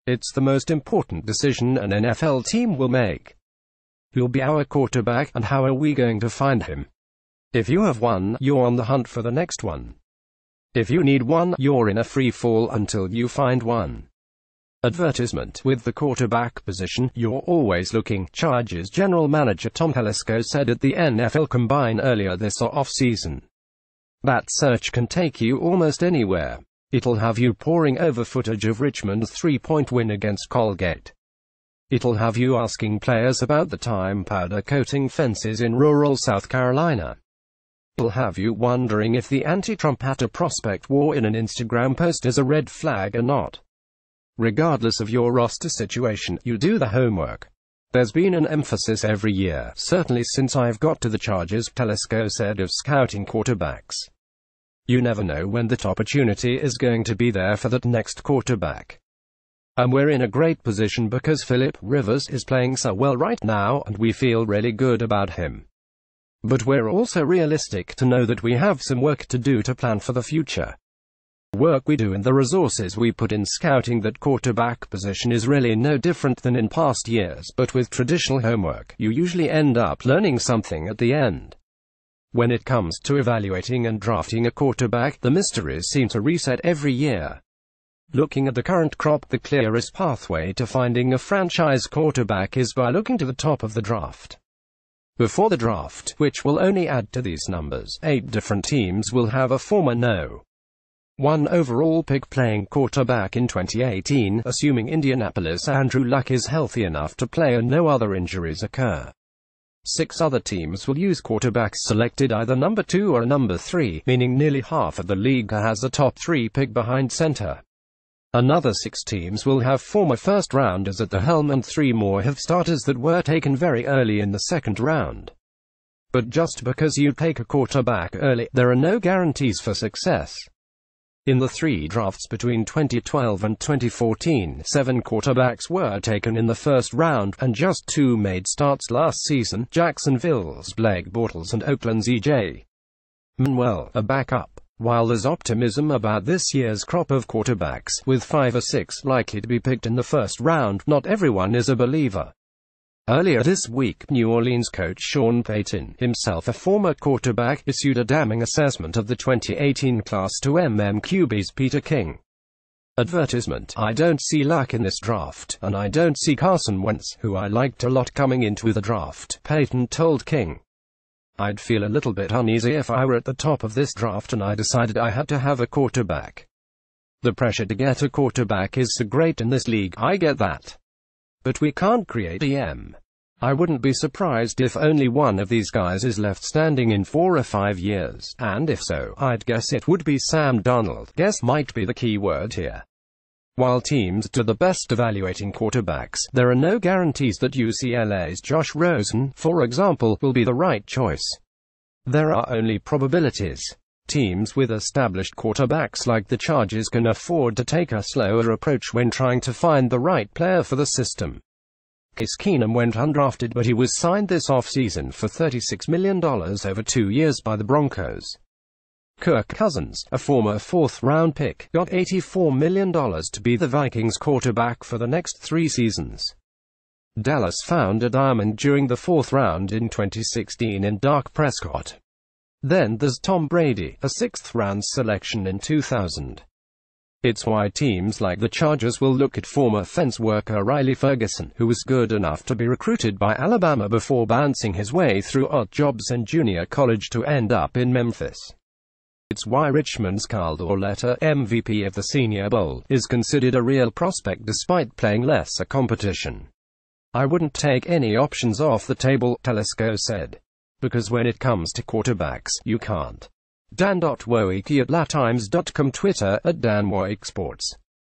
It's the most important decision an NFL team will make. Who'll be our quarterback, and how are we going to find him? If you have one, you're on the hunt for the next one. If you need one, you're in a free fall until you find one. Advertisement. With the quarterback position, you're always looking, Chargers general manager Tom Telesco said at the NFL Combine earlier this off-season. That search can take you almost anywhere. It'll have you poring over footage of Richmond's 3-point win against Colgate. It'll have you asking players about the time powder coating fences in rural South Carolina. It'll have you wondering if the anti-Trump hatter prospect war in an Instagram post is a red flag or not. Regardless of your roster situation, you do the homework. There's been an emphasis every year, certainly since I've got to the Chargers, Telesco said, of scouting quarterbacks. You never know when that opportunity is going to be there for that next quarterback. And we're in a great position because Philip Rivers is playing so well right now, and we feel really good about him. But we're also realistic to know that we have some work to do to plan for the future. The work we do and the resources we put in scouting that quarterback position is really no different than in past years, but with traditional homework, you usually end up learning something at the end. When it comes to evaluating and drafting a quarterback, the mysteries seem to reset every year. Looking at the current crop, the clearest pathway to finding a franchise quarterback is by looking to the top of the draft. Before the draft, which will only add to these numbers, 8 different teams will have a former No. 1 overall pick playing quarterback in 2018, assuming Indianapolis Andrew Luck is healthy enough to play and no other injuries occur. 6 other teams will use quarterbacks selected either number 2 or number 3, meaning nearly half of the league has a top 3 pick behind center. Another 6 teams will have former first-rounders at the helm, and 3 more have starters that were taken very early in the second round. But just because you take a quarterback early, there are no guarantees for success. In the 3 drafts between 2012 and 2014, 7 quarterbacks were taken in the first round, and just 2 made starts last season, Jacksonville's Blake Bortles and Oakland's E.J. Manuel, a backup. While there's optimism about this year's crop of quarterbacks, with 5 or 6 likely to be picked in the first round, not everyone is a believer. Earlier this week, New Orleans coach Sean Payton, himself a former quarterback, issued a damning assessment of the 2018 class to QB's Peter King. Advertisement. I don't see Luck in this draft, and I don't see Carson Wentz, who I liked a lot coming into the draft, Payton told King. I'd feel a little bit uneasy if I were at the top of this draft and I decided I had to have a quarterback. The pressure to get a quarterback is so great in this league, I get that. But we can't create EM. I wouldn't be surprised if only one of these guys is left standing in 4 or 5 years, and if so, I'd guess it would be Sam Darnold. Guess might be the key word here. While teams do the best evaluating quarterbacks, there are no guarantees that UCLA's Josh Rosen, for example, will be the right choice. There are only probabilities. Teams with established quarterbacks like the Chargers can afford to take a slower approach when trying to find the right player for the system. Case Keenum went undrafted, but he was signed this offseason for $36 million over 2 years by the Broncos. Kirk Cousins, a former 4th-round pick, got $84 million to be the Vikings quarterback for the next 3 seasons. Dallas found a diamond during the 4th round in 2016 in Dak Prescott. Then there's Tom Brady, a 6th-round selection in 2000. It's why teams like the Chargers will look at former fence worker Riley Ferguson, who was good enough to be recruited by Alabama before bouncing his way through odd jobs and junior college to end up in Memphis. It's why Richmond's Kyle Dorletta, MVP of the Senior Bowl, is considered a real prospect despite playing lesser competition. I wouldn't take any options off the table, Telesco said. Because when it comes to quarterbacks, you can't. Dan.Wojcicki at LaTimes.com, Twitter @DanWojcSports.